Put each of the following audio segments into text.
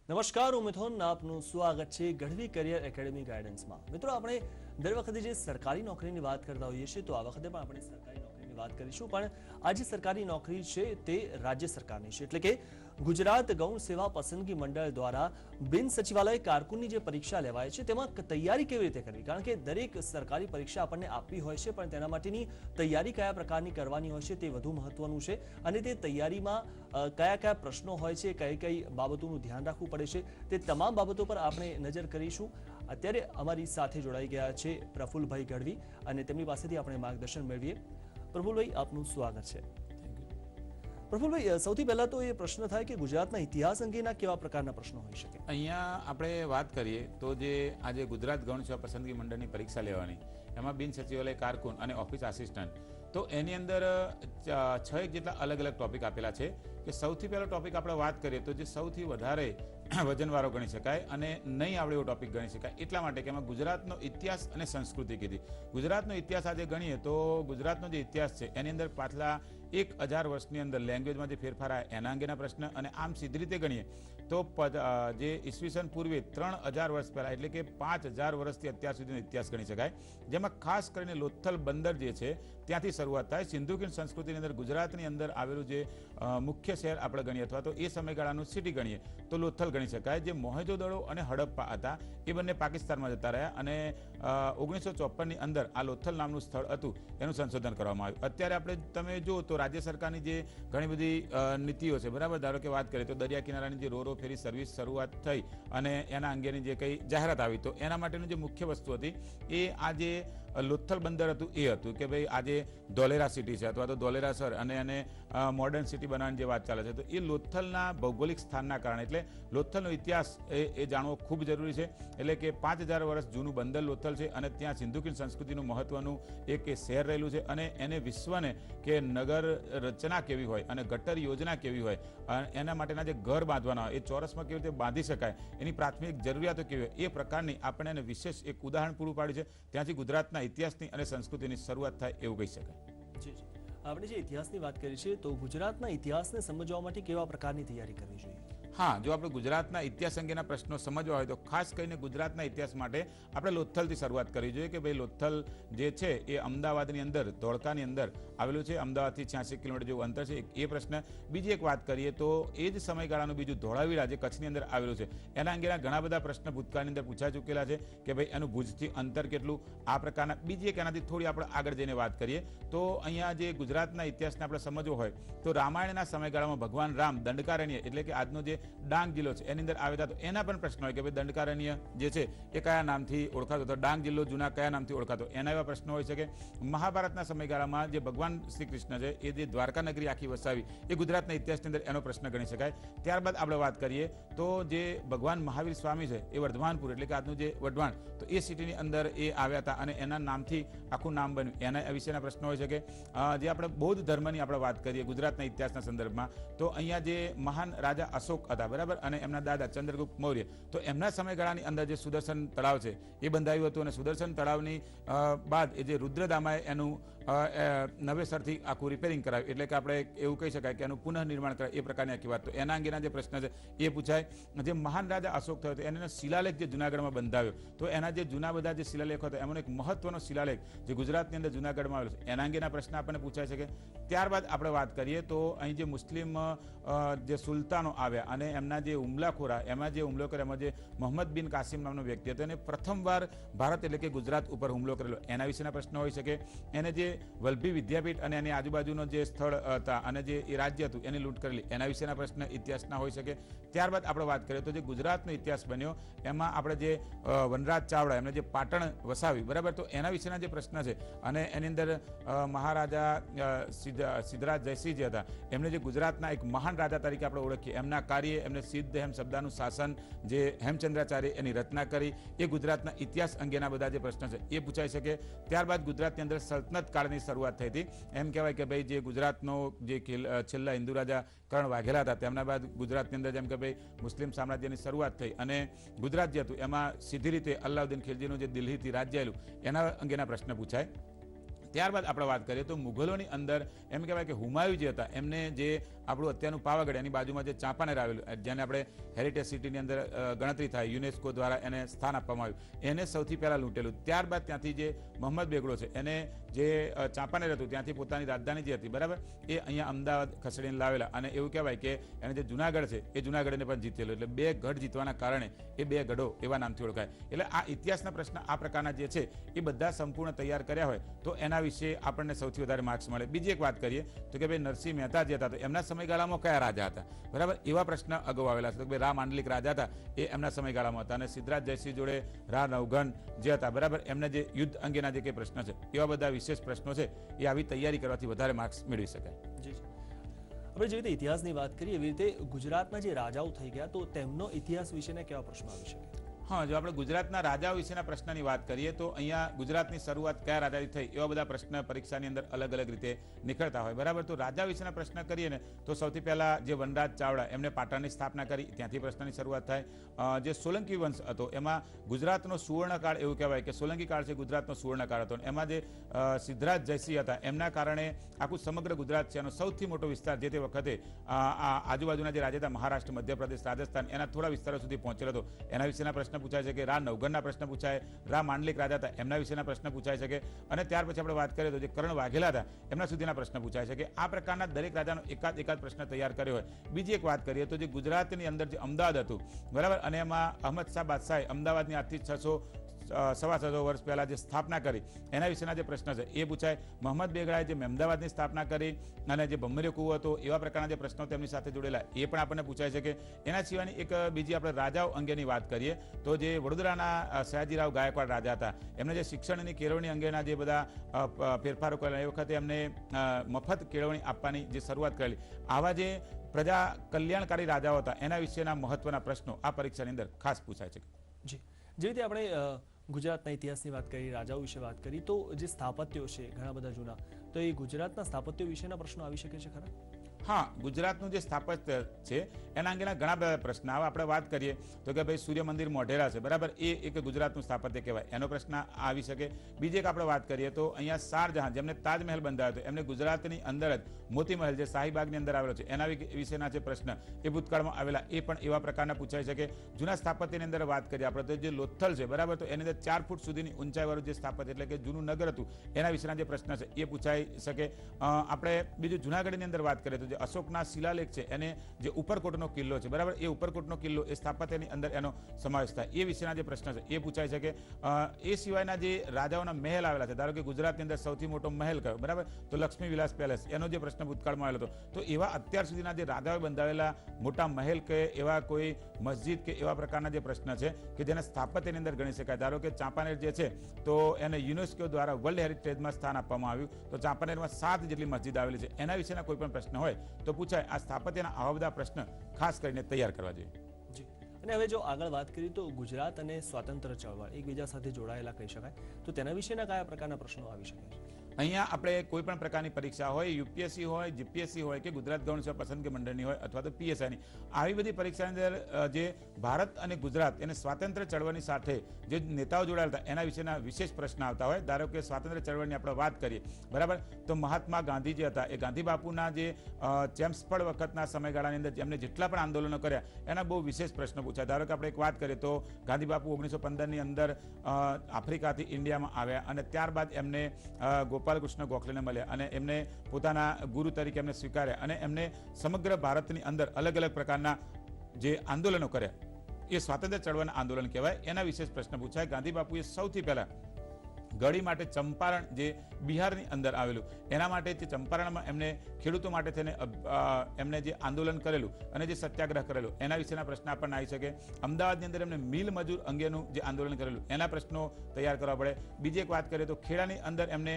નમસ્કાર, હું મિથુન. આપનું સ્વાગત છે ગઢવી કરિયર એકેડમી ગાઈડન્સમાં. મિત્રો, આપણે દર વખતે જે સરકારી નોકરીની વાત કરતા હોઈએ છીએ, તો આ વખતે પણ આપણે સરકારી નોકરીની વાત કરીશું. પણ આ જે સરકારી નોકરી છે તે રાજ્ય સરકારની છે, એટલે કે ગુજરાત ગૌણ સેવા પસંદગી મંડળ દ્વારા બિન સચિવાલય કારકુનની જે પરીક્ષા લેવાય છે તેમાં તૈયારી કેવી રીતે કરવી, કારણ કે દરેક સરકારી પરીક્ષા આપણને આપવી હોય છે, પણ તેના માટેની તૈયારી કયા પ્રકારની કરવાની હોય છે તે વધુ મહત્વનું છે. અને તે તૈયારીમાં કયા કયા પ્રશ્નો હોય છે, કઈ કઈ બાબતોનું ધ્યાન રાખવું પડે છે, તે તમામ બાબતો પર આપણે નજર કરીશું. અત્યારે અમારી સાથે જોડાઈ ગયા છે પ્રફુલભાઈ ગઢવી, અને તેમની પાસેથી આપણે માર્ગદર્શન મેળવીએ. પ્રફુલભાઈ, આપનું સ્વાગત છે. પ્રફુલભાઈ, સૌથી પહેલા તો એ પ્રશ્ન થાય કે ગુજરાતના ઇતિહાસ અંગેના કેવા પ્રકારના પ્રશ્નો હોઈ શકે? અહીંયા આપણે વાત કરીએ તો જે આજે ગુજરાત ગૌણ સેવા પસંદગી મંડળની પરીક્ષા લેવાની, એમાં બિન સચિવાલય કારકુન અને ઓફિસ આસિસ્ટન્ટ, તો એની અંદર 6 જેટલા અલગ અલગ ટોપિક આપેલા છે. કે સૌથી પહેલો ટોપિક આપણે વાત કરીએ તો જે સૌથી વધારે વજનવાળો ગણી શકાય અને નહીં આવડે એવો ટોપિક ગણી શકાય, એટલા માટે કે એમાં ગુજરાતનો ઇતિહાસ અને સંસ્કૃતિ કીધી. ગુજરાતનો ઇતિહાસ આજે ગણીએ તો ગુજરાતનો જે ઇતિહાસ છે એની અંદર પાછલા 1000 વર્ષની અંદર લેંગ્વેજમાં જે ફેરફાર આવ્યા એના અંગેના પ્રશ્ન, અને આમ સીધી રીતે ગણીએ તો જે ઈસવીસન પૂર્વે 3000 વર્ષ પહેલાં, એટલે કે 5000 વર્ષથી અત્યાર સુધીનો ઇતિહાસ ગણી શકાય, જેમાં ખાસ કરીને લોથલ બંદર જે છે ત્યાંથી શરૂઆત થાય. સિંધુ ખીણ સંસ્કૃતિની અંદર ગુજરાતની અંદર આવેલું જે મુખ્ય શહેર આપણે ગણીએ અથવા તો એ સમયગાળાનું સિટી ગણીએ તો લોથલ ગણી શકાય. જે મોહેંજો-દડો અને હડપ્પા હતા એ બંને પાકિસ્તાનમાં જતા રહ્યા, અને 1954ની અંદર આ લોથલ નામનું સ્થળ હતું એનું સંશોધન કરવામાં આવ્યું. અત્યારે આપણે તમે જુઓ તો રાજ્ય સરકારની જે ઘણી બધી નીતિઓ છે, બરાબર, ધારો કે વાત કરીએ તો દરિયા કિનારાની જે રોરો ફેરી સર્વિસ શરૂઆત થઈ અને એના અંગેની જે કંઈ જાહેરાત આવી, તો એના માટેની જે મુખ્ય વસ્તુ હતી એ આ જે લોથલ બંદર હતું એ હતું કે ભાઈ આજે ધોલેરા સિટી છે અથવા તો ધોલેરા શહેર અને એને મોડર્ન સિટી બનાવવાની જે વાત ચાલે છે, તો એ લોથલના ભૌગોલિક સ્થાનના કારણે, એટલે લોથલનો ઇતિહાસ એ જાણવો ખૂબ જરૂરી છે. એટલે કે 5000 વર્ષ જૂનું બંદર લોથલ છે, અને ત્યાં સિંધુ ખીણ સંસ્કૃતિનું મહત્વનું એક શહેર રહેલું છે, અને એને વિશ્વને કે નગર રચના કેવી હોય અને ગટર યોજના કેવી હોય, એના માટેના જે ઘર બાંધવાના હોય એ ચોરસમાં કેવી રીતે બાંધી શકાય, એની પ્રાથમિક જરૂરિયાતો કેવી હોય, એ પ્રકારની આપણે એને વિશેષ એક ઉદાહરણ પૂરું પાડ્યું છે. ત્યાંથી ગુજરાતના ઇતિહાસની અને સંસ્કૃતિની શરૂઆત થાય એવું કહી શકાય. આપણે જે ઇતિહાસની વાત કરી છે, તો ગુજરાતના ઇતિહાસને સમજવા માટે કેવા પ્રકારની તૈયારી કરવી જોઈએ? હા, જો આપણે ગુજરાતના ઇતિહાસ અંગેના પ્રશ્નો સમજવા હોય તો ખાસ કરીને ગુજરાતના ઇતિહાસ માટે આપણે લોથલથી શરૂઆત કરવી જોઈએ. કે ભાઈ લોથલ જે છે એ અમદાવાદની અંદર, ધોળકાની અંદર આવેલું છે. અમદાવાદથી 86 કિલોમીટર જેવું અંતર છે, એ પ્રશ્ન. બીજી એક વાત કરીએ તો એ જ સમયગાળાનું બીજું ધોળાવીરા જે કચ્છની અંદર આવેલું છે, એના અંગેના ઘણા બધા પ્રશ્ન ભૂતકાળની અંદર પૂછાઈ ચૂકેલા છે કે ભાઈ એનું ભુજથી અંતર કેટલું, આ પ્રકારના. બીજી એક એનાથી થોડી આપણે આગળ જઈને વાત કરીએ તો અહીંયા જે ગુજરાતના ઇતિહાસને આપણે સમજવો હોય તો રામાયણના સમયગાળામાં ભગવાન રામ દંડકારણ્ય, એટલે કે આજનો જે ડાંગ જિલ્લો છે એની અંદર આવ્યા હતા, તો એના પણ પ્રશ્ન હોય કે ભાઈ દંડકારણ્ય જે છે એ કયા નામથી ઓળખાતો હતો, ડાંગ જિલ્લો જૂના કયા નામથી ઓળખાતો, એના એવા પ્રશ્નો હોય છે. કે મહાભારતના સમયગાળામાં જે ભગવાન શ્રી કૃષ્ણ છે એ જે દ્વારકા નગરી આખી વસાવી, એ ગુજરાતના ઇતિહાસની અંદર એનો પ્રશ્ન ગણી શકાય. ત્યારબાદ આપણે વાત કરીએ તો જે ભગવાન મહાવીર સ્વામી છે એ વર્ધમાનપુર, એટલે કે આજનું જે વઢવાણ, તો એ સિટીની અંદર એ આવ્યા હતા અને એના નામથી આખું નામ બન્યું, એના વિશેના પ્રશ્નો હોય છે. કે જે આપણે બૌદ્ધ ધર્મની આપણે વાત કરીએ ગુજરાતના ઇતિહાસના સંદર્ભમાં, તો અહીંયા જે મહાન રાજા અશોક હતા, બરાબર, અને એમના દાદા ચંદ્રગુપ્ત મૌર્ય, તો એમના સમયગાળાની અંદર જે સુદર્શન તળાવ છે એ બંધાયું હતું, અને સુદર્શન તળાવની બાદ એ જે રુદ્રદામાએ એનું નવેસરથી આખું રિપેરિંગ કરાવ્યું, એટલે કે આપણે એવું કહી શકાય કે એનું પુનઃનિર્માણ કરાય, એ પ્રકારની આખી વાત. તો એના અંગેના જે પ્રશ્ન છે એ પૂછાય. જે મહાન રાજા અશોક થયો હતો એનો શિલાલેખ જે જુનાગઢમાં બંધાવ્યો, તો એના જે જૂના બધા જે શિલાલેખો હતા એમાંનો એક મહત્વનો શિલાલેખ જે ગુજરાતની અંદર જુનાગઢમાં આવેલો છે, એના અંગેના પ્રશ્ન આપણને પૂછાઈ શકે. ત્યારબાદ આપણે વાત કરીએ તો અહીં જે મુસ્લિમ જે સુલતાનો આવ્યા અને એમના જે હુમલાખોરા, એમાં જે હુમલો કર્યો, એમાં જે મોહમ્મદ બિન કાસિમ નામનો વ્યક્તિ હતો, એને પ્રથમવાર ભારત એટલે કે ગુજરાત ઉપર હુમલો કરેલો, એના વિશેના પ્રશ્નો હોઈ શકે. એને જે વલ્લભી વિદ્યાપીઠ અને એની આજુબાજુનો જે સ્થળ હતા અને જે એ રાજ્ય હતું એની લૂંટ કરેલી, એના વિશેના પ્રશ્ન ઇતિહાસના હોઈ શકે. ત્યારબાદ આપણે વાત કરીએ તો જે ગુજરાતનો ઇતિહાસ બન્યો એમાં આપણે જે વનરાજ ચાવડા એમને જે પાટણ વસાવી, બરાબર, તો એના વિશેના જે પ્રશ્ન છે, અને એની અંદર મહારાજા સિદ્ધરાજ જયસિંહ જે હતા એમને જે ગુજરાતના એક મહાન રાજા તરીકે આપણે ઓળખીએ, એમના કાર્ય, એમને સિદ્ધ હેમ શબ્દનું શાસન, જે હેમચંદ્રાચાર્ય એની રચના કરી, એ ગુજરાતના ઇતિહાસ અંગેના બધા જે પ્રશ્ન છે એ પૂછાઈ શકે. ત્યારબાદ ગુજરાતની અંદર સલ્તનત કાળની શરૂઆત થઈ હતી. એમ કહેવાય કે ભાઈ જે ગુજરાતનો જે છેલ્લા હિન્દુ રાજા કર્ણ વાઘેલા હતા, તેમના બાદ ગુજરાતની અંદર જેમ કે ભાઈ મુસ્લિમ સામ્રાજ્યની શરૂઆત થઈ, અને ગુજરાત જે હતું એમાં સીધી રીતે અલાઉદ્દીન ખિલજીનું જે દિલ્હીથી રાજ્ય આવેલું એના અંગેના પ્રશ્ન પૂછાય. ત્યારબાદ આપણે વાત કરીએ તો મુઘલોની અંદર એમ કહેવાય કે હુમાયુ જે હતા એમને જે આપણું અત્યારનું પાવાગઢ એની બાજુમાં જે ચાંપાનેર આવેલું જેને આપણે હેરિટેજ સિટીની અંદર ગણતરી થાય યુનેસ્કો દ્વારા એને સ્થાન આપવામાં આવ્યું એને સૌથી પહેલાં લૂંટેલું. ત્યારબાદ ત્યાંથી જે મોહમ્મદ બેગડો છે એને જે ચાંપાનેર હતું ત્યાંથી પોતાની રાજધાની જે હતી બરાબર એ અહીંયા અમદાવાદ ખસેડીને લાવેલા અને એવું કહેવાય કે એને જે જુનાગઢ છે એ જુનાગઢને પણ જીતેલું. એટલે 2 ગઢ જીતવાના કારણે એ 2 ગઢો એવા નામથી ઓળખાય. એટલે આ ઇતિહાસના પ્રશ્ન આ પ્રકારના જે છે એ બધા સંપૂર્ણ તૈયાર કર્યા હોય તો એના વિશે આપણને સૌથી વધારે માર્ક્સ મળે. બીજી એક વાત કરીએ તો કે ભાઈ નરસિંહ મહેતા જે હતા તો એમના સમયગાળામાં કયા રાજા હતા બરાબર એવા પ્રશ્ન અગાઉ આવેલા છે. તો ભાઈ રા માંડલિક રાજા હતા એ એમના સમયગાળામાં હતા અને સિદ્ધરાજ જયસિંહ જોડે રા નવઘન જે હતા બરાબર એમને જે યુદ્ધ અંગેના જે કંઈ પ્રશ્ન છે એવા બધા વિશેષ પ્રશ્નો છે એ આવી તૈયારી કરવાથી વધારે માર્ક્સ મેળવી શકાય. આપણે જે રીતે ઇતિહાસની વાત કરીએ એવી રીતે ગુજરાતના જે રાજાઓ થઈ ગયા તો તેમનો ઇતિહાસ વિશેના કેવા પ્રશ્નો આવી શકે? હા, જો આપણે ગુજરાતના રાજાઓ વિશેના પ્રશ્નની વાત કરીએ તો અહીંયા ગુજરાતની શરૂઆત કયા રાજાથી થઈ એવા બધા પ્રશ્ન પરીક્ષાની અંદર અલગ અલગ રીતે નીકળતા હોય બરાબર. તો રાજા વિશેના પ્રશ્ન કરીએ ને તો સૌથી પહેલાં જે વનરાજ ચાવડા એમને પાટણની સ્થાપના કરી ત્યાંથી પ્રશ્નની શરૂઆત થાય. જે સોલંકી વંશ હતો એમાં ગુજરાતનો સુવર્ણકાળ એવું કહેવાય કે સોલંકી કાળ છે ગુજરાતનો સુવર્ણકાળ હતો. એમાં જે સિદ્ધરાજ જયસિંહ હતા એમના કારણે આખું સમગ્ર ગુજરાત છે એનો સૌથી મોટો વિસ્તાર જે તે વખતે આજુબાજુના જે રાજ્ય હતા મહારાષ્ટ્ર, મધ્યપ્રદેશ, રાજસ્થાન એના થોડા વિસ્તારો સુધી પહોંચેલો હતો. એના વિશેના પ્રશ્ન પૂછાય છે કે રા નવઘનના પ્રશ્ન પૂછાય, રા માંડલિક રાજા હતા એમના વિશેના પ્રશ્ન પૂછાય છે કે અને ત્યાર પછી આપણે વાત કરીએ તો જે કર્ણ વાઘેલા હતા એમના સુધીના પ્રશ્ન પૂછાય છે કે આ પ્રકારના દરેક રાજાનો એકાદ પ્રશ્ન તૈયાર કર્યો હોય. બીજી એક વાત કરીએ તો જે ગુજરાતની અંદર જે અમદાવાદ હતું બરાબર અને એમાં અહમદ શાહ બાદશાહે અમદાવાદની આજથી 600 વર્ષ પહેલાં જે સ્થાપના કરી એના વિશેના જે પ્રશ્ન છે એ પૂછાય. મોહમ્મદ બેગડાએ જે મહેમદાવાદની સ્થાપના કરી અને જે બમ્મરીયો કૂવો હતો એવા પ્રકારના જે પ્રશ્નો તેમની સાથે જોડેલા એ પણ આપણને પૂછાય છે કે એના સિવાયની એક બીજી આપણે રાજાઓ અંગેની વાત કરીએ તો જે વડોદરાના સયાજીરાવ ગાયકવાડ રાજા હતા એમને જે શિક્ષણની કેળવણી અંગેના જે બધા ફેરફારો કરેલા એ વખતે એમને મફત કેળવણી આપવાની જે શરૂઆત કરેલી આવા જે પ્રજા કલ્યાણકારી રાજાઓ હતા એના વિશેના મહત્વના પ્રશ્નો આ પરીક્ષાની અંદર ખાસ પૂછાય છે. જી, જે રીતે આપણે ગુજરાતના ઇતિહાસની વાત કરી, રાજાઓ વિશે વાત કરી તો જે સ્થાપત્યો છે ઘણા બધા જૂના તો એ ગુજરાતના સ્થાપત્યો વિશેના પ્રશ્નો આવી શકે છે ખરા? હા, ગુજરાતનું જે સ્થાપત્ય છે એના અંગેના ઘણા બધા પ્રશ્ન આવે. આપણે વાત કરીએ તો કે ભાઈ સૂર્ય મંદિર મોઢેરા છે બરાબર એ એક ગુજરાતનું સ્થાપત્ય કહેવાય એનો પ્રશ્ન આવી શકે. બીજી એક આપણે વાત કરીએ તો અહીંયા શાહજહાં જેમને તાજમહેલ બંધાવ્યો હતો એમને ગુજરાતની અંદર જ મોતી મહેલ જે શાહીબાગની અંદર આવેલો છે એના વિશેના જે પ્રશ્ન એ ભૂતકાળમાં આવેલા એ પણ એવા પ્રકારના પૂછાઈ શકે. જૂના સ્થાપત્યની અંદર વાત કરીએ આપણે તો જે લોથલ છે બરાબર તો એની અંદર 4 ફૂટ સુધીની ઊંચાઈવાળું જે સ્થાપત્ય એટલે કે જૂનું નગર હતું એના વિશેના જે પ્રશ્ન છે એ પૂછાઈ શકે. આપણે બીજું જૂનાગઢની અંદર વાત કરીએ તો અશોકના શિલાલેખ છે એને જે ઉપરકોટનો કિલ્લો છે બરાબર એ ઉપરકોટનો કિલ્લો એ સ્થાપત્યની અંદર એનો સમાવેશ થાય એ વિશેના જે પ્રશ્ન છે એ પૂછાઈ શકે. એ સિવાયના જે રાજાઓના મહેલ આવેલા છે ધારો કે ગુજરાતની અંદર સૌથી મોટો મહેલ કયો બરાબર તો લક્ષ્મી વિલાસ પેલેસ એનો જે પ્રશ્ન ભૂતકાળમાં આવેલો હતો તો એવા અત્યાર સુધીના જે રાજાઓએ બંધાવેલા મોટા મહેલ કે એવા કોઈ મસ્જિદ કે એવા પ્રકારના જે પ્રશ્ન છે કે જેને સ્થાપત્યની અંદર ગણી શકાય. ધારો કે ચાંપાનેર જે છે તો એને યુનેસ્કો દ્વારા વર્લ્ડ હેરિટેજમાં સ્થાન આપવામાં આવ્યું તો ચાંપાનેરમાં 7 જેટલી મસ્જિદ આવેલી છે એના વિશેના કોઈ પણ પ્રશ્ન હોય તો પૂછાય. આ સ્થાપત્યના આવા બધા પ્રશ્ન ખાસ કરીને તૈયાર કરવા જોઈએ. જી, અને હવે જો આગળ વાત કરીએ તો ગુજરાત અને સ્વાતંત્ર્ય ચળવળ એકબીજા સાથે જોડાયેલા કહી શકાય તો તેના વિશેના કયા પ્રકારના પ્રશ્નો આવી શકે છે? અહીંયા આપણે કોઈ પણ પ્રકારની પરીક્ષા હોય યુપીએસસી હોય જીપીએસસી હોય કે ગુજરાત ગૌણ સેવા પસંદગી મંડળની હોય અથવા તો પીએસઆઈની આવી બધી પરીક્ષાની અંદર જે ભારત અને ગુજરાત એને સ્વાતંત્ર્ય ચળવળની સાથે જે નેતાઓ જોડાયેલા હતા એના વિશેના વિશેષ પ્રશ્ન આવતા હોય. ધારો કે સ્વાતંત્ર્ય ચળવળની આપણે વાત કરીએ બરાબર તો મહાત્મા ગાંધી જે હતા એ ગાંધી બાપુના જે ચેમ્સફોર્ડ વખતના સમયગાળાની અંદર જેમને જેટલા પણ આંદોલનો કર્યા એના બહુ વિશેષ પ્રશ્નો પૂછ્યા. ધારો કે આપણે એક વાત કરીએ તો ગાંધી બાપુ 1915ની અંદર આફ્રિકાથી ઇન્ડિયામાં આવ્યા અને ત્યારબાદ એમને ગોપાલકૃષ્ણ ગોખલેને મળ્યા અને એમને પોતાના ગુરુ તરીકે એમને સ્વીકાર્યા અને એમને સમગ્ર ભારતની અંદર અલગ અલગ પ્રકારના જે આંદોલનો કર્યા એ સ્વાતંત્ર્ય ચળવળના આંદોલન કહેવાય. એના વિશેષ પ્રશ્ન પૂછાય. ગાંધી બાપુએ સૌથી પહેલા ગળી માટે ચંપારણ જે બિહારની અંદર આવેલું એના માટે જે ચંપારણમાં એમને ખેડૂતો માટે થઈને એમને જે આંદોલન કરેલું અને જે સત્યાગ્રહ કરેલું એના વિશેના પ્રશ્ન આપણને આવી શકે. અમદાવાદની અંદર એમને મિલ મજૂર અંગેનું જે આંદોલન કરેલું એના પ્રશ્નો તૈયાર કરવા પડે. બીજી એક વાત કરીએ તો ખેડાની અંદર એમને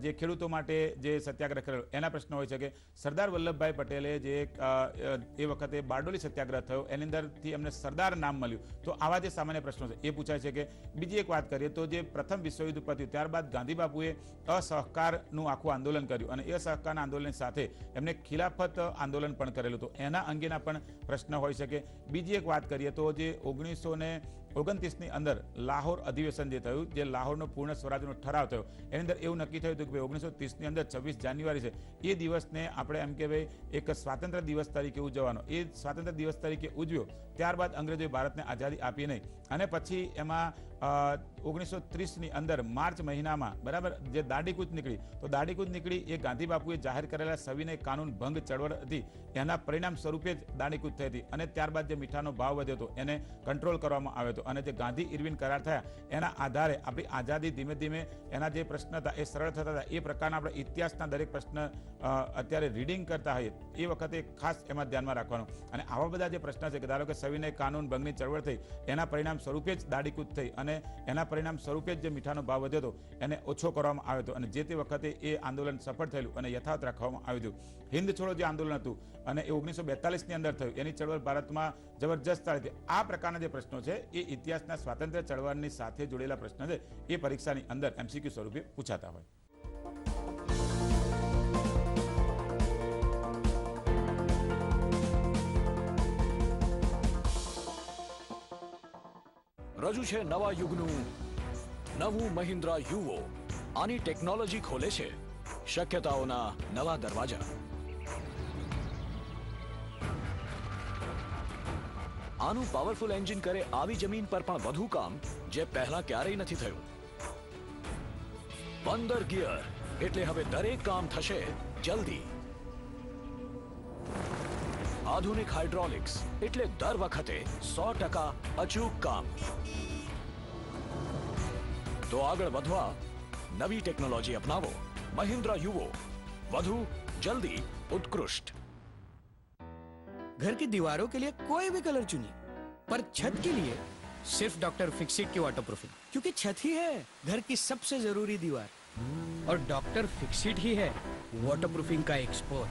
જે ખેડૂતો માટે જે સત્યાગ્રહ કરેલો એના પ્રશ્નો હોય છે કે સરદાર વલ્લભભાઈ પટેલે જે એ વખતે બારડોલી સત્યાગ્રહ થયો એની અંદરથી એમને સરદાર નામ મળ્યું તો આવા જે સામાન્ય પ્રશ્નો છે એ પૂછાય છે કે. બીજી એક વાત કરીએ તો જે પ્રથમ વિશ્વયુદ્ધ પત્યું ત્યારબાદ ગાંધી બાપુએ અસહકારનું આખું આંદોલન કર્યું અને એ સહકારના આંદોલન સાથે એમને ખિલાફત આંદોલન પણ કરેલું તો એના અંગેના પણ પ્રશ્ન હોઈ શકે. બીજી એક વાત કરીએ તો જે 1919 29ની અંદર લાહોર અધિવેશન જે થયું, જે લાહોરનો પૂર્ણ સ્વરાજનો ઠરાવ થયો, એની અંદર એવું નક્કી થયું હતું કે ભાઈ 1930ની અંદર 26 જાન્યુઆરી છે, એ દિવસને આપણે એમ કે ભાઈ એક સ્વાતંત્ર્ય દિવસ તરીકે ઉજવવાનો. એ સ્વાતંત્ર્ય દિવસ તરીકે ઉજવ્યો. ત્યારબાદ અંગ્રેજોએ ભારતને આઝાદી આપી નહીં, અને પછી એમાં 1930ની અંદર માર્ચ મહિનામાં બરાબર જે દાંડીકૂચ નીકળી, તો દાંડીકૂચ નીકળી એ ગાંધી બાપુએ જાહેર કરેલા સવિનય કાનૂન ભંગ ચળવળ હતી, એના પરિણામ સ્વરૂપે જ દાંડીકૂચ થઈ હતી. અને ત્યારબાદ જે મીઠાનો ભાવ વધ્યો હતો એને કંટ્રોલ કરવામાં આવ્યો હતો, અને જે ગાંધી ઇરવિન કરાર થયા એના આધારે આપણી આઝાદી ધીમે ધીમે એના જે પ્રશ્ન હતા એ સરળ થતા હતા. એ પ્રકારના આપણે ઇતિહાસના દરેક પ્રશ્ન અત્યારે રીડિંગ કરતા હોઈએ એ વખતે ખાસ એમાં ધ્યાનમાં રાખવાનું. અને આવા બધા જે પ્રશ્ન છે કે ધારો કે સવિનય કાનૂન ભંગની ચળવળ થઈ, એના પરિણામ સ્વરૂપે જ દાંડીકૂચ થઈ, અને એના પરિણામ સ્વરૂપે જ જે મીઠાનો ભાવ વધ્યો હતો એને ઓછો કરવામાં આવ્યો હતો, અને જે તે વખતે એ આંદોલન સફળ થયેલું અને યથાવત રાખવામાં આવ્યું હતું. હિન્દ છોડો જે આંદોલન હતું અને એ 1942ની અંદર થયું, એની ચળવળ ભારતમાં જબરજસ્ત ચાલી હતી. આ પ્રકારના જે પ્રશ્નો છે એ ઇતિહાસના સ્વાતંત્ર્ય ચળવળની સાથે જોડેલા પ્રશ્ન છે, એ પરીક્ષાની અંદર MCQ સ્વરૂપે પૂછાતા હોય. રજૂ છે નવા યુગનું નવું મહિન્દ્રા યુવો. આની ટેકનોલોજી ખોલે છે શક્યતાઓના નવા દરવાજા. આનું પાવરફુલ એન્જિન કરે આવી જમીન પર પણ વધુ કામ જે પહેલા ક્યારેય નથી થયું. 15 ગિયર એટલે હવે દરેક કામ થશે જલ્દી. આધુનિક હાઇડ્રોલિક્સ એટલે દર વખતે 100% અચૂક કામ. તો આગળ વધવા નવી ટેકનોલોજી અપનાવો. મહિન્દ્રા યુવો, વધુ जल्दी उत्कृष्ट। घर की दीवारों के लिए कोई भी कलर चुनिए, पर छत के लिए सिर्फ डॉक्टर फिक्सिट की वाटरप्रूफिंग, क्योंकि छत ही है घर की सबसे जरूरी दीवार, और डॉक्टर फिक्सिट ही है वाटरप्रूफिंग का एक्सपर्ट।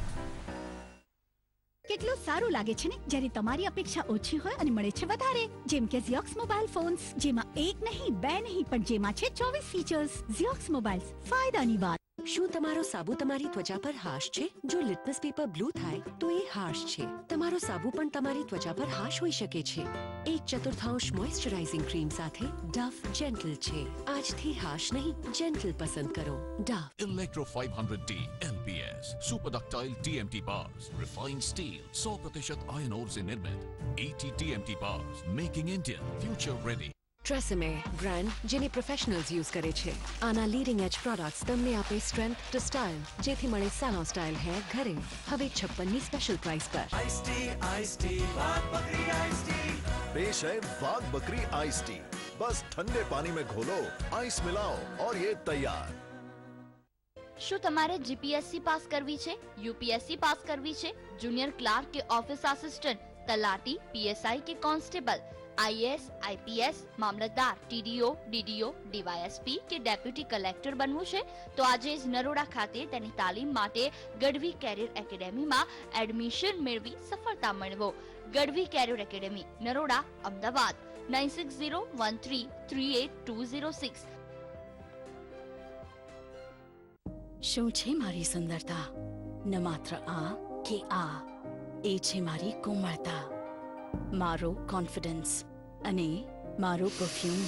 કેટલું સારું લાગે છે ને જ્યારે તમારી અપેક્ષા ઓછી હોય અને મળે છે વધારે, જેમ કે Xerox મોબાઈલ ફોન્સ, જેમાં એક નહીં બે નહીં પણ જેમાં છે 24 ફીચર્સ. Xerox મોબાઈલ્સ, ફાયદાની વાત. શું તમારો સાબુ તમારી ત્વચા પર હાશ છે? જો લિટમસ પેપર બ્લુ થાય તો એ હાશ છે. તમારો સાબુ પણ તમારી ત્વચા પર હાશ હોઈ શકે છે. 1/4 મોઇસ્ચરાઇઝિંગ ક્રીમ સાથે ડવ જેન્ટલ છે. આજથી હાશ નહીં, જેન્ટલ પસંદ કરો. Dove Electro 500D LPS Super Ductile TMT bars, refined steel, 100% iron ore से निर्मित 80 TMT bars, making India future ready. Tresemme brand જેને પ્રોફેશનલ્સ યુઝ કરે છે. આના લીડિંગ એજ પ્રોડક્ટ્સ તમને આપે સ્ટ્રેન્થ ટુ સ્ટાઇલ, જેથી મળે સાલો સ્ટાઇલ હે ઘરે. હવે 56ની સ્પેશિયલ પ્રાઇસ પર. पेश है वाघ बकरी आइस टी. बस ठंडे पानी में घोलो, आइस मिलाओ और ये तैयार. શું તમારે જીપીએસસી પાસ કરવી છે, યુપીએસસી પાસ કરવી છે, જુનિયર ક્લાર્ક કે ઓફિસ આસિસ્ટન્ટ, તલાટી, પીએસઆઈ કે કોન્સ્ટેબલ, આઈએએસ, આઈપીએસ, મામલતદાર, ટીડીઓ, ડીડીઓ, ડીવાયએસપી કે ડેપ્યુટી કલેક્ટર બનવું છે? તો આજે જ નરોડા ખાતે તેની તાલીમ માટે ગઢવી કેરિયર એકેડેમીમાં એડમિશન મેળવી સફળતા મેળવો. Gadhvi career academy, Naroda, Ahmedabad. 9601338206. શું છે મારી સુંદરતા? ન માત્ર આ કે આ, એ છે મારી કોમળતા, મારો કોન્ફિડન્સ અને મારો પરફ્યુમ.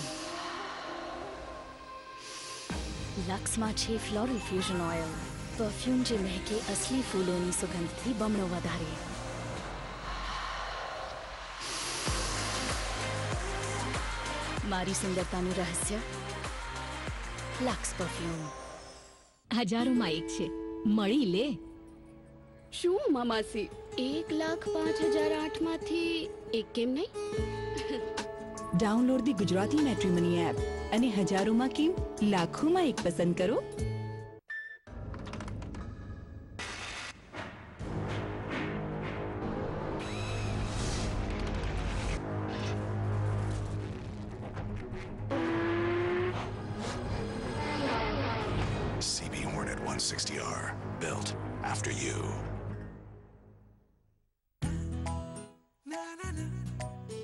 લક્સમાં છે ફ્લોરલ ફ્યુઝન ઓઇલ, પરફ્યુમ જે મહેકે અસલી ફૂલોની સુગંધથી બમણો વધારે. મારી સુંદરતાનું રહસ્ય લક્સ પરફ્યુમ. હજારોમાં એક છે, મળી લે. શું મામાસી, 1,05,008 માંથી એક કેમ નહીં? ડાઉનલોડ ધી ગુજરાતી મેટ્રીમની એપ અને હજારોમાં કેમ લાખોમાં એક પસંદ કરો. CB Hornet 160R, built after you.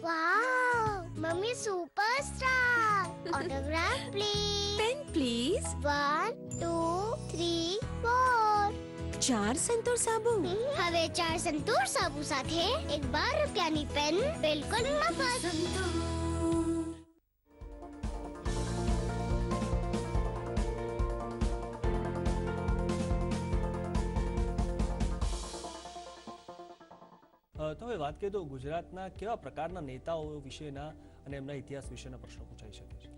Wow, Mummy superstar. Autograph please. Pen please. 1, 2, 3, 4. 4 Santoor સાબુ. હવે 4 સંતૂર સાબુ સાથે એક ₹12ની પેન બિલકુલ મફત. તો હવે વાત કરીએ તો ગુજરાતના કેવા પ્રકારના નેતાઓ વિશેના અને એમના ઇતિહાસ વિશેના પ્રશ્નો પૂછાઈ શકે છે?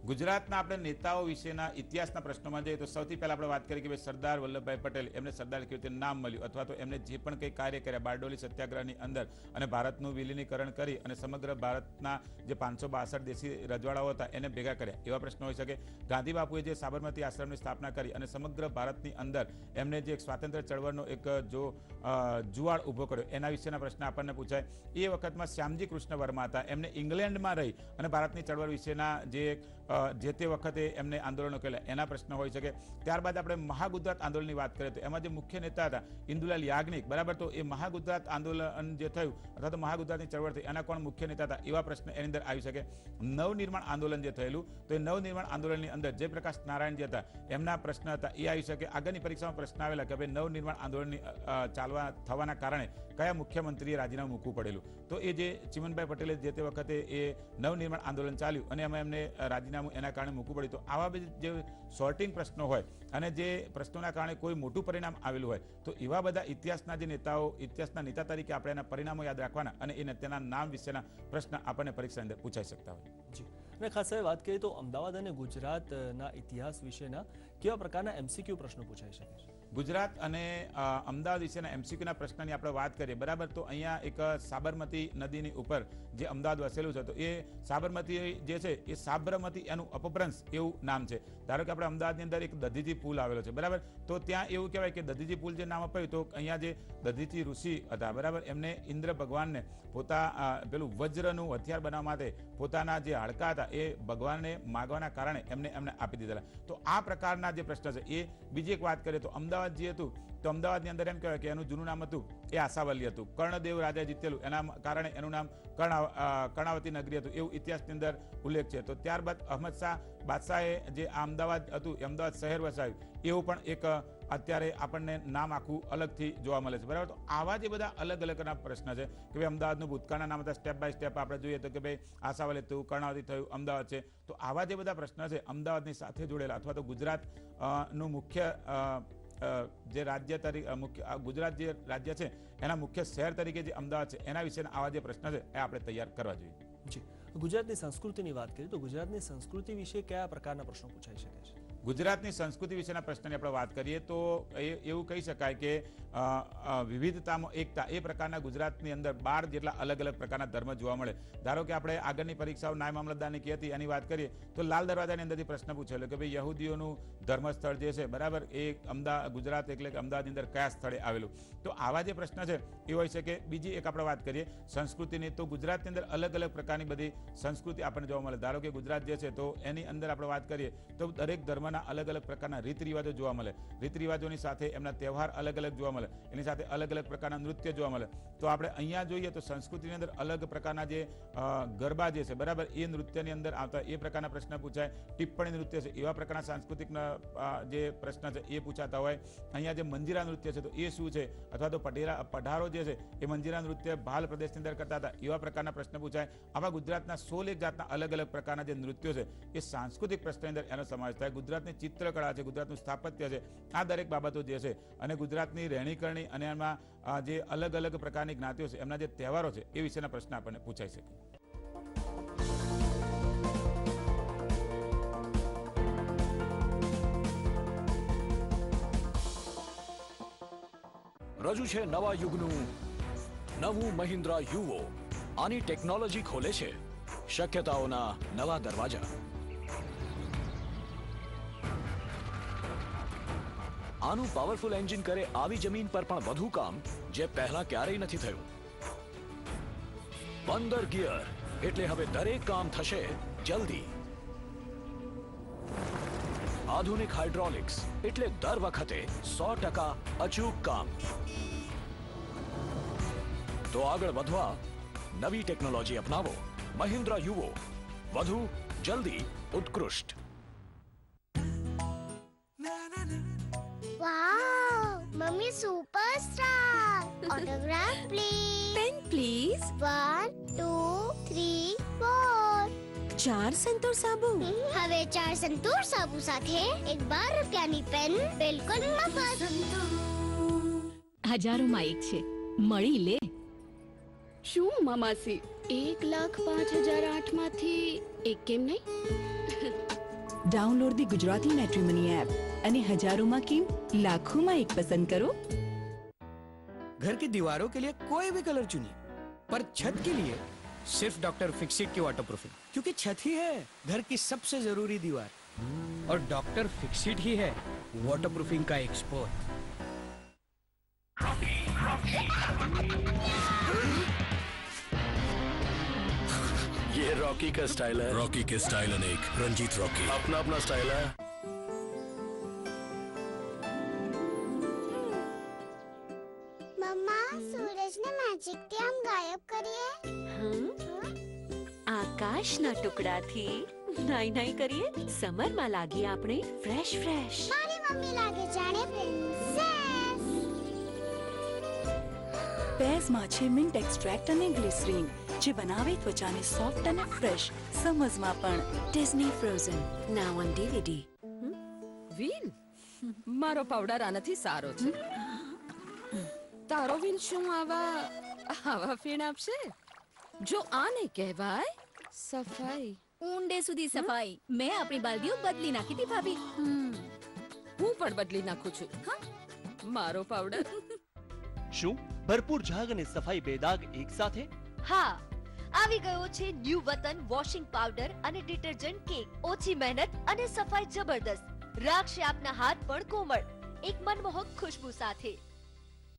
ગુજરાતના આપણે નેતાઓ વિશેના ઇતિહાસના પ્રશ્નોમાં જઈએ તો સૌથી પહેલા આપણે વાત કરીએ કે ભાઈ સરદાર વલ્લભભાઈ પટેલ, એમને સરદાર કેવી રીતે નામ મળ્યું, અથવા તો એમને જે પણ કંઈ કાર્ય કર્યા બારડોલી સત્યાગ્રહની અંદર અને ભારતનું વિલીનીકરણ કરી અને સમગ્ર ભારતના જે 562 દેશી રજવાડાઓ હતા એને ભેગા કર્યા, એવા પ્રશ્નો હોઈ શકે. ગાંધી બાપુએ જે સાબરમતી આશ્રમની સ્થાપના કરી અને સમગ્ર ભારતની અંદર એમને જે એક સ્વાતંત્ર્ય ચળવળનો એક જુવાળ ઊભો કર્યો, એના વિશેના પ્રશ્ન આપણને પૂછાય. એ વખતમાં શ્યામજી કૃષ્ણ વર્મા હતા, એમને ઇંગ્લેન્ડમાં રહી અને ભારતની ચળવળ વિશેના જે તે વખતે એમને આંદોલનો કર્યા, એના પ્રશ્નો હોઈ શકે. ત્યારબાદ આપણે મહાગુજરાત આંદોલનની વાત કરીએ તો એમાં જે મુખ્ય નેતા હતા ઇન્દુલાલ યાજ્ઞિક, બરાબર, તો એ મહાગુજરાત આંદોલન જે થયું અથવા તો મહાગુજરાતની ચળવળ થઈ એના કોણ મુખ્ય નેતા હતા, એવા પ્રશ્ન એની અંદર આવી શકે. નવનિર્માણ આંદોલન જે થયેલું, તો એ નવનિર્માણ આંદોલનની અંદર જયપ્રકાશ નારાયણ જે હતા એમના પ્રશ્ન હતા, એ આવી શકે. આગળની પરીક્ષામાં પ્રશ્ન આવેલા કે ભાઈ નવનિર્માણ આંદોલનની થવાના કારણે કયા મુખ્યમંત્રીએ રાજીનામું મૂકવું પડેલું, તો એ જે ચિમનભાઈ પટેલે જે તે વખતે એ નવનિર્માણ આંદોલન ચાલ્યું અને એમાં એમને રાજીનામું એના કારણે મૂકવું પડ્યું. તો આવા બધા જે સોર્ટિંગ પ્રશ્નો હોય અને જે પ્રશ્નોના કારણે કોઈ મોટું પરિણામ આવેલું હોય, તો એવા બધા ઇતિહાસના જે નેતાઓ, ઇતિહાસના નેતા તરીકે આપણે એના પરિણામો યાદ રાખવાના અને એ તેના નામ વિશેના પ્રશ્ન આપણને પરીક્ષાની અંદર પૂછાઈ શકતા હોય. જી, અને ખાસ હવે વાત કરીએ તો અમદાવાદ અને ગુજરાતના ઇતિહાસ વિશેના કેવા પ્રકારના MCQ પ્રશ્નો પૂછાઈ શકે છે? ગુજરાત અને અમદાવાદ વિશેના MCQના પ્રશ્નની આપણે વાત કરીએ, બરાબર, તો અહીંયા એક સાબરમતી નદીની ઉપર જે અમદાવાદ વસેલું છે, તો એ સાબરમતી જે છે એ સાબરમતી એનું અપભ્રંશ એવું નામ છે. ધારો કે આપણે અમદાવાદની અંદર એક દધીચી પુલ આવેલો છે, બરાબર, તો ત્યાં એવું કહેવાય કે દધીચી પુલ જે નામ અપાયું, તો અહીંયા જે દધીચી ઋષિ હતા, બરાબર, એમને ઇન્દ્ર ભગવાનને પેલું વજ્રનું હથિયાર બનાવવા માટે પોતાના જે હાડકા હતા એ ભગવાનને માગવાના કારણે એમને આપી દીધેલા. તો આ પ્રકારના જે પ્રશ્ન છે એ બીજી એક વાત કરીએ તો અમદાવાદ જે હતું, તો અમદાવાદની અંદર એમ કહેવાય કે એનું જૂનું નામ હતું એ આશાવલી હતું. કર્ણદેવ રાજા જીતેલું એના કારણે એનું નામ કર્ણાવતી નગરી હતું, એવું ઇતિહાસની અંદર ઉલ્લેખ છે. તો ત્યારબાદ અહમદ શાહ બાદશાહે જે આ અમદાવાદ હતું એ અમદાવાદ શહેર વસાવ્યું, એવું પણ એક અત્યારે આપણને નામ આખું અલગથી જોવા મળે છે, બરાબર. તો આવા જે બધા અલગ અલગના પ્રશ્ન છે કે ભાઈ અમદાવાદનું ભૂતકાળના નામ હતા, સ્ટેપ બાય સ્ટેપ આપણે જોઈએ તો કે ભાઈ આશાવલી થયું, કર્ણાવતી થયું, અમદાવાદ છે. તો આવા જે બધા પ્રશ્ન છે અમદાવાદની સાથે જોડેલા અથવા તો ગુજરાતનું મુખ્ય જે રાજ્ય તરીકે ગુજરાત જે રાજ્ય છે એના મુખ્ય શહેર તરીકે જે અમદાવાદ છે એના વિશેના આવા જે પ્રશ્ન છે એ આપણે તૈયાર કરવા જોઈએ. જી, ગુજરાતની સંસ્કૃતિની વાત કરીએ તો ગુજરાતની સંસ્કૃતિ વિશે કયા પ્રકારના પ્રશ્નો પૂછાઈ શકે છે? ગુજરાતની સંસ્કૃતિ વિશેના પ્રશ્નની આપણે વાત કરીએ તો એવું કહી શકાય કે વિવિધતામાં એકતા, એ પ્રકારના ગુજરાતની અંદર 12 જેટલા અલગ અલગ પ્રકારના ધર્મ જોવા મળે. ધારો કે આપણે આગળની પરીક્ષાઓ નાયબ મામલતદારની કી હતી એની વાત કરીએ તો લાલ દરવાજાની અંદરથી પ્રશ્ન પૂછેલો કે ભાઈ યહૂદીઓનું ધર્મસ્થળ જે છે, બરાબર, એ ગુજરાત એટલે કે અમદાવાદની અંદર કયા સ્થળે આવેલું. તો આવા જે પ્રશ્ન છે એ હોય છે કે બીજી એક આપણે વાત કરીએ સંસ્કૃતિની, તો ગુજરાતની અંદર અલગ અલગ પ્રકારની બધી સંસ્કૃતિ આપણને જોવા મળે. ધારો કે ગુજરાત જે છે તો એની અંદર આપણે વાત કરીએ તો દરેક ધર્મના અલગ અલગ પ્રકારના રીત રિવાજો જોવા મળે. રીત રિવાજોની સાથે એમના તહેવાર અલગ અલગ જોવા મળે, એની સાથે અલગ અલગ પ્રકારના નૃત્ય જોવા મળે. તો આપણે અહીંયા જોઈએ તો સંસ્કૃતિની અંદર અલગ પ્રકારના જે ગરબા જે છે, બરાબર, એ નૃત્યની અંદર આવતા એ પ્રકારના પ્રશ્ન પૂછાય. ટિપ્પણી નૃત્ય છે, એવા પ્રકારના સાંસ્કૃતિક જે પ્રશ્ન છે એ પૂછાતા હોય. અહીંયા જે મંજીરા નૃત્ય છે તો એ શું છે, અથવા તો પઢારો જે છે એ મંજીરા નૃત્ય ભાલ પ્રદેશની અંદર કરતા હતા, એવા પ્રકારના પ્રશ્ન પૂછાય. આવા ગુજરાતના 16 જાતના અલગ અલગ પ્રકારના જે નૃત્યો છે એ સાંસ્કૃતિક પ્રશ્નની અંદર એનો સમાવેશ થાય. ગુજરાતની ચિત્રકળા છે, ગુજરાતનું સ્થાપત્ય છે, આ દરેક બાબતો જે છે અને ગુજરાતની રહેણીકરણી અને એમાં જે અલગ અલગ પ્રકારની જ્ઞાતિઓ છે એમના જે તહેવારો છે એ વિશેના પ્રશ્ન આપણને પૂછાઈ શકે. રજૂ છે નવા યુગનું નવું મહિન્દ્રા યુવો. આની ટેકનોલોજી ખોલે છે શક્યતાઓના નવા દરવાજા. આનું પાવરફુલ એન્જિન કરે આવી જમીન પર પણ વધુ કામ જે પહેલા ક્યારેય નથી થયું. 15 ગિયર એટલે હવે દરેક કામ થશે જલ્દી. આધુનિક હાઇડ્રોલિક્સ એટલે દર વખતે 100% અચૂક કામ. તો આગળ વધવા નવી ટેકનોલોજી અપનાવો. મહિન્દ્રા યુવો, વધુ જલ્દી ઉત્કૃષ્ટ. Wow, mummy superstar. Autograph please. Pen please. 1 2 3 4. 4 Santoor સાબુ. હવે 4 સંતૂર સાબુ સાથે એક 12 રૂપિયાની પેન બિલકુલ મફત. હજારોમાં એક છે, મળી લે. શું મામાસી 1,05,008 માંથી એક કેમ નહીં? Download the Gujarati matrimony app અને હજારોમાં કેમ લાખોમાં એક પસંદ કરો. घर की दीवारों के लिए कोई भी कलर चुनिए, पर छत के लिए सिर्फ डॉक्टर फिक्सिट की वाटर प्रूफिंग, क्योंकि छत ही है घर की सबसे जरूरी दीवार और डॉक्टर फिक्सिट ही है वाटर प्रूफिंग का एक्सपर्ट. ये रॉकी का स्टाइल है. रॉकी के स्टाइल अनेक, रंजीत रॉकी. अपना अपना स्टाइल है. मम्मा सूरज ने मैजिक થી આમ ગાયબ કરીએ. આકાશના ટુકડાથી નાઈ નાઈ કરીએ. સમરમાં લાગીએ આપણે ફ્રેશ ફ્રેશ. મારી મમ્મી લાગે જાણે પ્રિન્સેસ. પેઝમાં છે મિન્ટ એક્સ્ટ્રેક્ટ અને ગ્લિસરીન જે બનાવે ત્વચાને સોફ્ટ અને ફ્રેશ. સમઝમાં પણ Disney frozen now on DVD. Win મારો પાવડર આનાથી સારો છે. તારો વીન શું આવા ફીણ આપશે? જો આને કહેવાય સફાઈ. ઊંડે સુધી સફાઈ. મેં આપણી બાલદીઓ બદલી નાખી હતી ભાભી. હું પણ બદલી નાખું છું. હા, મારો પાવડર. શું ભરપૂર ઝાગ અને સફાઈ બે દાગ એક સાથે? હા, આવી ગયો છે ન્યૂ વતન વોશિંગ પાવડર અને ડિટર્જન્ટ કેક. ઓછી મહેનત અને સફાઈ જબરદસ્ત. રાખશે આપના હાથ પણ કોમળ એક મનમોહક ખુશ્બુ સાથે.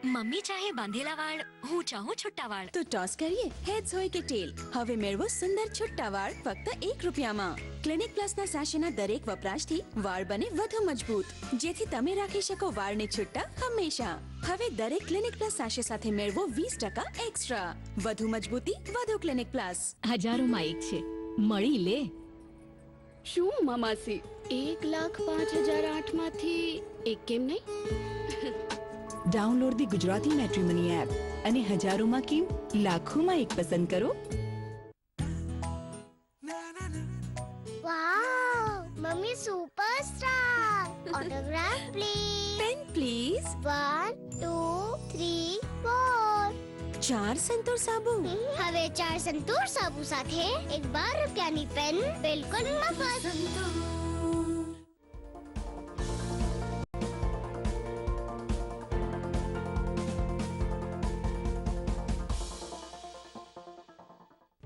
મમ્મી ચાહે બાંધેલા વાળ, હું ચાહું છુટ્ટા વાળ. તો ટોસ કરીએ હેડ્સ હોય કે ટેલ. હવે મેળવો સુંદર છુટ્ટા વાળ ફક્ત ₹1 ક્લિનિક પ્લસના સાશેના દરેક વપરાશથી વાળ બને વધુ મજબૂત, જેથી તમે રાખી શકો વાળને છુટ્ટા હંમેશા. હવે દરેક ક્લિનિક પ્લસ સાશે સાથે મેળવો 20% એક્સ્ટ્રા. વધુ મજબૂતી, વધુ ક્લિનિક પ્લસ. હજારોમાં એક છે, મળી લે. શું મામાસી 1,05,008 માંથી એક કેમ નહીં? Download the Gujarati matrimony app અને હજારોમાં કેમ લાખોમાં એક પસંદ કરો. Wow mummy superstar. Autograph please. Pen please. 1 2 3 4. 4 Santoor સાબુ. હવે 4 સંતૂર સાબુ સાથે એક ₹12ની પેન બિલકુલ મફત.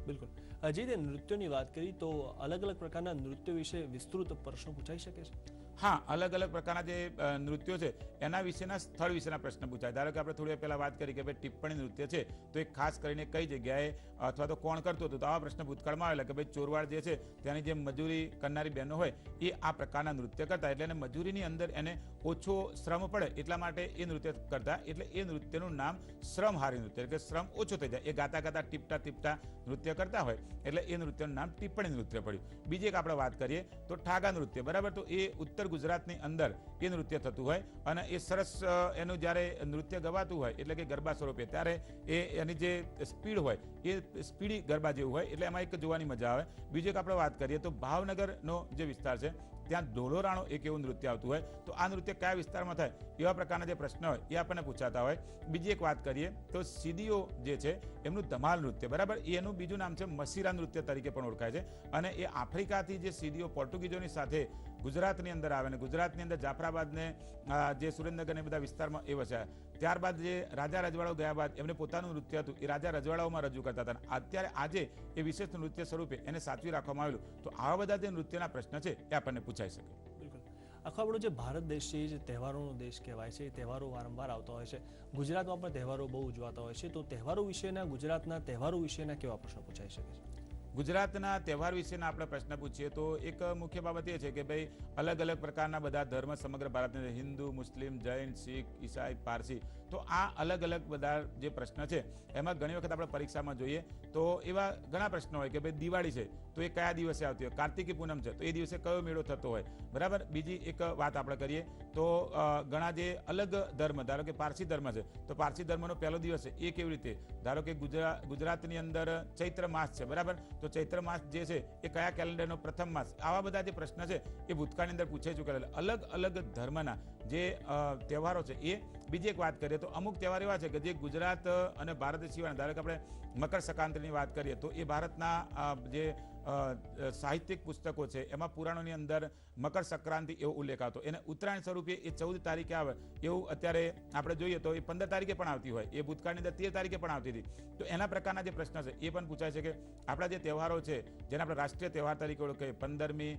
બિલકુલ. હજી તે નૃત્યોની વાત કરી તો અલગ અલગ પ્રકારના નૃત્યો વિશે વિસ્તૃત પ્રશ્નો પૂછાઈ શકે છે. હા, અલગ અલગ પ્રકારના જે નૃત્યો છે એના વિશેના સ્થળ વિશેના પ્રશ્ન પૂછાય. ધારો કે આપણે થોડી વાર પહેલા વાત કરી કે ભાઈ ટિપ્પણી નૃત્ય છે તો એ ખાસ કરીને કઈ જગ્યાએ અથવા તો કોણ કરતું હતું, તો આવા પ્રશ્ન ભૂતકાળમાં આવેલા કે ભાઈ ચોરવાડ જે છે ત્યાંની જે મજૂરી કરનારી બહેનો હોય એ આ પ્રકારના નૃત્ય કરતા, એટલે એને મજૂરીની અંદર એને ઓછો શ્રમ પડે એટલા માટે એ નૃત્ય કરતા, એટલે એ નૃત્યનું નામ શ્રમહારી નૃત્ય, એટલે કે શ્રમ ઓછો થઈ જાય. એ ગાતા ગાતા ટીપતા ટીપતા નૃત્ય કરતા હોય એટલે એ નૃત્યનું નામ ટિપ્પણી નૃત્ય પડ્યું. બીજી એક આપણે વાત કરીએ તો ઠાગા નૃત્ય, બરાબર. તો એ ઉત્તર ગુજરાતની અંદર એ નૃત્ય થતું હોય અને એ સરસ એનું જ્યારે નૃત્ય ગવાતું હોય એટલે કે ગરબા સ્વરૂપે, ત્યારે એની જે સ્પીડ હોય એ સ્પીડી ગરબા જેવું હોય, એટલે એમાં એક જોવાની મજા આવે. બીજું એક આપણે વાત કરીએ તો ભાવનગરનો જે વિસ્તાર છે ત્યાં ઢોલોરાણો એક એવું નૃત્ય આવતું હોય, તો આ નૃત્ય કયા વિસ્તારમાં થાય એવા પ્રકારના જે પ્રશ્ન હોય એ આપણને પૂછાતા હોય. બીજી એક વાત કરીએ તો સીડીઓ જે છે એમનું ધમાલ નૃત્ય, બરાબર. એનું બીજું નામ છે મસીરા નૃત્ય તરીકે પણ ઓળખાય છે અને એ આફ્રિકાથી જે સીડીઓ પોર્ટુગીઝોની સાથે ગુજરાતની અંદર આવે ને ગુજરાતની અંદર જાફરાબાદને જે સુરેન્દ્રનગર બધા વિસ્તારમાં એ વસ્યા. ત્યારબાદ જે રાજા રજવાડાઓ ગયા બાદ એમને પોતાનું નૃત્ય હતું એ રાજા રજવાડાઓમાં રજૂ કરતા હતા. અત્યારે આજે એ વિશેષ નૃત્ય સ્વરૂપે એને સાચવી રાખવામાં આવેલું. તો આવા બધા જે નૃત્યના પ્રશ્ન છે એ આપણને પૂછાઈ શકે. બિલકુલ. આખો આપણો જે ભારત દેશ છે એ જે તહેવારોનો દેશ કહેવાય છે, એ તહેવારો વારંવાર આવતા હોય છે. ગુજરાતમાં પણ તહેવારો બહુ ઉજવાતા હોય છે, તો તહેવારો વિશેના ગુજરાતના તહેવારો વિશેના કેવા પ્રશ્નો પૂછાઈ શકે છે? ગુજરાતના તહેવાર વિશેના આપણે પ્રશ્ન પૂછીએ તો એક મુખ્ય બાબત એ છે કે ભાઈ અલગ અલગ પ્રકારના બધા ધર્મ સમગ્ર ભારતની અંદર, હિન્દુ, મુસ્લિમ, જૈન, શીખ, ઈસાઈ, પારસી, તો આ અલગ અલગ બધા જે પ્રશ્ન છે એમાં ઘણી વખત આપણે પરીક્ષામાં જોઈએ તો એવા ઘણા પ્રશ્નો હોય કે ભાઈ દિવાળી છે તો એ કયા દિવસે આવતી હોય, કાર્તિકી પૂનમ છે તો એ દિવસે કયો મેળો થતો હોય, બરાબર. બીજી એક વાત આપણે કરીએ તો ઘણા જે અલગ ધર્મ, ધારો કે પારસી ધર્મ છે તો પારસી ધર્મનો પહેલો દિવસ છે એ કેવી રીતે, ધારો કે ગુજરાતની અંદર ચૈત્ર માસ છે, બરાબર. તો ચૈત્ર માસ જે છે એ કયા કેલેન્ડરનો પ્રથમ માસ, આવા બધા જે પ્રશ્ન છે એ ભૂતકાળની અંદર પૂછાઈ ચૂકેલા. અલગ અલગ ધર્મના જે તહેવારો છે એ બીજી એક વાત કરીએ તો અમુક તહેવાર એવા છે કે જે ગુજરાત અને ભારત સિવાય, ધારો કે આપણે મકર સંક્રાંતિની વાત કરીએ તો એ ભારતના જે સાહિત્યિક પુસ્તકો છે એમાં પુરાણોની અંદર મકર સંક્રાંતિ એવો ઉલ્લેખ આવતો, એને ઉત્તરાયણ સ્વરૂપે એ 14 તારીખે આવે એવું અત્યારે આપણે જોઈએ તો એ 15 તારીખે પણ આવતી હોય, એ ભૂતકાળની અંદર 13 તારીખે પણ આવતી હતી. તો એના પ્રકારના જે પ્રશ્ન છે એ પણ પૂછાય છે કે આપણા જે તહેવારો છે જેને આપણે રાષ્ટ્રીય તહેવાર તરીકે ઓળખીએ, 15મી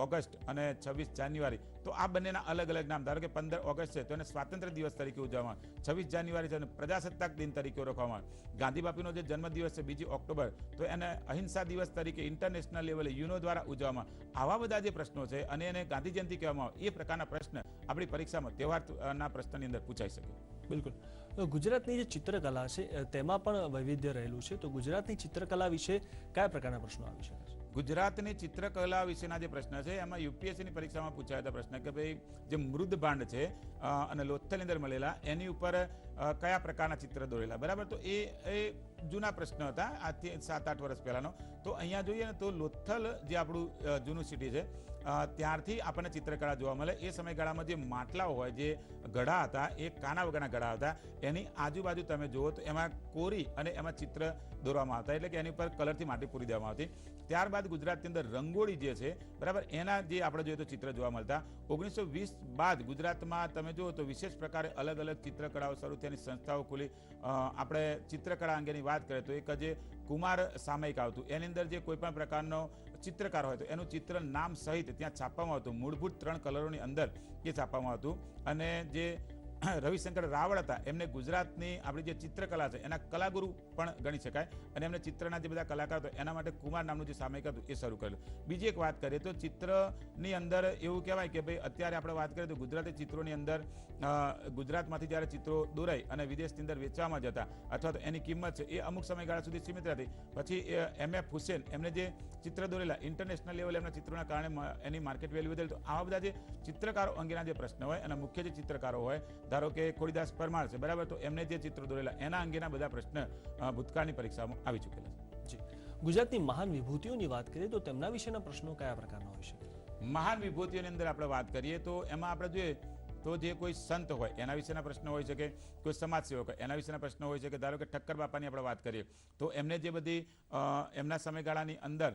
ઓગસ્ટ અને 26 જાન્યુઆરી, તો આ બંનેના અલગ અલગ નામ. ધારો કે 15 ઓગસ્ટ છે તો એને સ્વાતંત્ર્ય દિવસ તરીકે ઉજવવામાં, 26 જાન્યુઆરી છે અને પ્રજાસત્તાક દિન તરીકે ઓળખવામાં, ગાંધી બાપુનો જે જન્મદિવસ છે 2 ઓક્ટોબર તો એને અહિંસા દિવસ તરીકે ઇન્ટરનેશનલ લેવલે યુનો દ્વારા ઉજવવામાં. આવા બધા જે પ્રશ્નો છે અને એને ગાંધી જયંતિ કહેવામાં આવે, એ પ્રકારના પ્રશ્ન આપણી પરીક્ષામાં તહેવારના પ્રશ્નની અંદર પૂછાઈ શકે. બિલકુલ. ગુજરાતની જે ચિત્રકલા છે તેમાં પણ વૈવિધ્ય રહેલું છે, તો ગુજરાતની ચિત્રકલા વિશે કયા પ્રકારના પ્રશ્નો આવી શકે છે? ગુજરાતની ચિત્રકલા વિશેના જે પ્રશ્ન છે એમાં યુપીએસસીની પરીક્ષામાં પૂછાયા હતા પ્રશ્ન કે ભાઈ જે મૃદ ભાંડ છે અને લોથલની અંદર મળેલા એની ઉપર કયા પ્રકારના ચિત્ર દોરેલા, બરાબર? તો એ જૂના પ્રશ્ન હતા, આજથી 7-8 વર્ષ પહેલાનો. તો અહીંયા જોઈએ ને તો લોથલ જે આપણું જૂનું સિટી છે ત્યારથી આપણને ચિત્રકળા જોવા મળે. એ સમયગાળામાં જે માટલાઓ હોય, જે ગઢા હતા, એ કાના વગરના ગઢા હતા, એની આજુબાજુ તમે જુઓ તો એમાં કોરી અને એમાં ચિત્ર દોરવામાં આવતા, એટલે કે એની ઉપર કલરથી માટી પૂરી દેવામાં આવતી. ત્યારબાદ ગુજરાતની અંદર રંગોળી જે છે, બરાબર, એના જે આપણે જોઈએ તો ચિત્ર જોવા મળતા. 1920 બાદ ગુજરાતમાં તમે જુઓ તો વિશેષ પ્રકારે અલગ અલગ ચિત્રકળાઓ શરૂ થયાની સંસ્થાઓ ખુલી. આપણે ચિત્રકળા અંગેની વાત કરીએ તો એક જે કુમાર સામયિક આવતું, એની અંદર જે કોઈ પણ પ્રકારનો ચિત્રકાર હોય તો એનું ચિત્ર નામ સહિત ત્યાં છાપવામાં આવતું, મૂળભૂત 3 કલરોની અંદર એ છાપવામાં આવતું. અને જે રવિશંકર રાવળ હતા એમને ગુજરાતની આપણી જે ચિત્રકલા છે એના કલાગુરુ પણ ગણી શકાય, અને એમને ચિત્રના જે બધા કલાકાર હતા એના માટે કુમાર નામનું જે સામયિક હતું એ શરૂ કરેલું. બીજી એક વાત કરીએ તો ચિત્રની અંદર એવું કહેવાય કે ભાઈ અત્યારે આપણે વાત કરીએ તો ગુજરાતી ચિત્રોની અંદર ગુજરાતમાંથી જ્યારે ચિત્રો દોરાઈ અને વિદેશની અંદર વેચવામાં જતા અથવા તો એની કિંમત છે એ અમુક સમયગાળા સુધી સીમિત હતી. પછી MF હુસેન એમને જે ચિત્ર દોરેલા ઇન્ટરનેશનલ લેવલે એમના ચિત્રોના કારણે એની માર્કેટ વેલ્યુ વધેલી. તો આવા બધા જે ચિત્રકારો અંગેના જે પ્રશ્ન હોય અને મુખ્ય જે ચિત્રકારો હોય, ધારો કે ખોડીદાસ પરમાર છે, બરાબર, તો એમને જે ચિત્રો દોરેલા એના અંગેના બધા પ્રશ્ન ભૂતકાળની પરીક્ષામાં આવી ચૂકેલા છે. ગુજરાતની મહાન વિભૂતિઓની વાત કરીએ તો તેમના વિશેના પ્રશ્નો કયા પ્રકારના હોઈ શકે? મહાન વિભૂતિઓની અંદર આપણે વાત કરીએ તો એમાં આપણે જોઈએ તો જે કોઈ સંત હોય એના વિશેના પ્રશ્નો હોય છે, કે કોઈ સમાજસેવક હોય એના વિશેના પ્રશ્નો હોય છે, કે ધારો કે ઠક્કર બાપાની આપણે વાત કરીએ તો એમને જે બધી એમના સમયગાળાની અંદર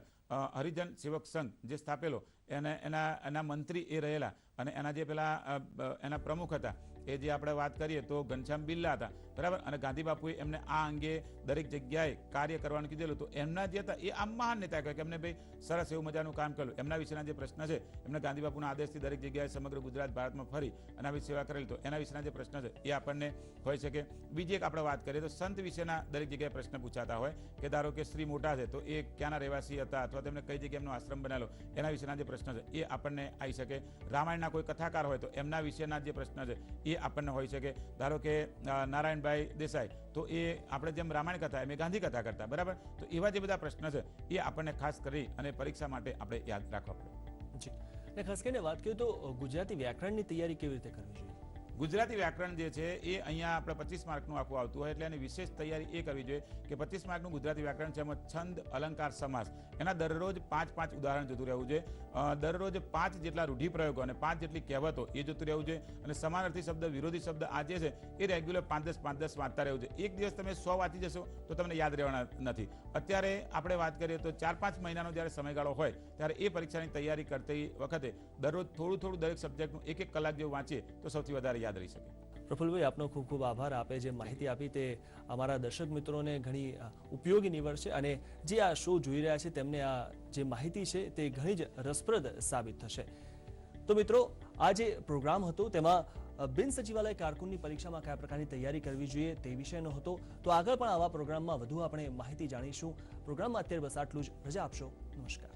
હરિજન સેવક સંઘ જે સ્થાપેલો એના મંત્રી એ રહેલા, અને એના જે પેલા એના પ્રમુખ હતા એ જે આપણે વાત કરીએ તો ઘનશ્યામ બિરલા હતા, બરાબર. અને ગાંધી બાપુએ એમને આ અંગે દરેક જગ્યાએ કાર્ય કરવાનું કીધેલું. તો એમના જે હતા એ આમ મહાન નેતા કહેવાય કે એમને ભાઈ સરસ એવું મજાનું કામ કર્યું. એમના વિશેના જે પ્રશ્ન છે, એમને ગાંધી બાપુના આદેશથી દરેક જગ્યાએ સમગ્ર ગુજરાત ભારતમાં ફરી અને આવી સેવા કરેલી. તો એના વિશેના જે પ્રશ્ન છે એ આપણને હોય શકે. બીજી એક આપણે વાત કરીએ તો સંત વિશેના દરેક જગ્યાએ પ્રશ્ન પૂછાતા હોય, કે ધારો કે શ્રી મોટા છે તો એ ક્યાંના રહેવાસી હતા અથવા તેમને કઈ જગ્યાએ એમનો આશ્રમ બનાવેલો, એના વિશેના જે પ્રશ્ન છે એ આપણને આવી શકે. રામાયણના કોઈ કથાકાર હોય તો એમના વિશેના જે પ્રશ્ન છે એ આપણને હોઈ શકે. ધારો કે નારાયણભાઈ દેસાઈ, તો એ આપણે જેમ રામાયણ કથા એમ ગાંધી કથા કરતા, બરાબર. તો એવા જે બધા પ્રશ્ન છે એ આપણને ખાસ કરી અને પરીક્ષા માટે આપણે યાદ રાખવા પડે. જી, અને ખાસ કરીને વાત કરીએ તો ગુજરાતી વ્યાકરણની તૈયારી કેવી રીતે કરવી જોઈએ? ગુજરાતી વ્યાકરણ જે છે એ અહીંયા આપણે 25 માર્કનું આખું આવતું હોય, એટલે એની વિશેષ તૈયારી એ કરવી જોઈએ કે 25 માર્કનું ગુજરાતી વ્યાકરણ છે, એમાં છંદ, અલંકાર, સમાસ, એના દરરોજ 5 ઉદાહરણ જોતું રહેવું જોઈએ. દરરોજ 5 જેટલા રૂઢિપ્રયોગો અને 5 જેટલી કહેવતો એ જોતું રહેવું જોઈએ. અને સમાનાર્થી શબ્દ, વિરોધી શબ્દ આ જે છે એ રેગ્યુલર 5-10 વાંચતા રહેવું જોઈએ. એક દિવસ તમે 100 વાંચી જશો તો તમને યાદ રહેવાના નથી. અત્યારે આપણે વાત કરીએ તો 4-5 મહિનાનો જ્યારે સમયગાળો હોય ત્યારે એ પરીક્ષાની તૈયારી કરતી વખતે દરરોજ થોડું દરેક સબ્જેક્ટનું 1 કલાક જેવું વાંચીએ તો સૌથી વધારે યાદ રહી શકે. પ્રફુલભાઈ, આપનો ખૂબ ખૂબ આભાર. આપે જે માહિતી આપી તે અમારા દર્શક મિત્રોને ઘણી ઉપયોગી નીવડશે, અને જે આ શો જોઈ રહ્યા છે તેમને આ જે માહિતી છે તે ઘણી જ રસપ્રદ સાબિત થશે. તો મિત્રો, આ જે પ્રોગ્રામ હતો તેમાં બિન સચિવાલય કારકુનની પરીક્ષામાં કયા પ્રકારની તૈયારી કરવી જોઈએ તે વિષયનો હતો. તો આગળ પણ આવા પ્રોગ્રામમાં વધુ આપણે માહિતી જાણીશું. પ્રોગ્રામમાં અત્યારે બસ આટલું જ. રજા આપશો. નમસ્કાર.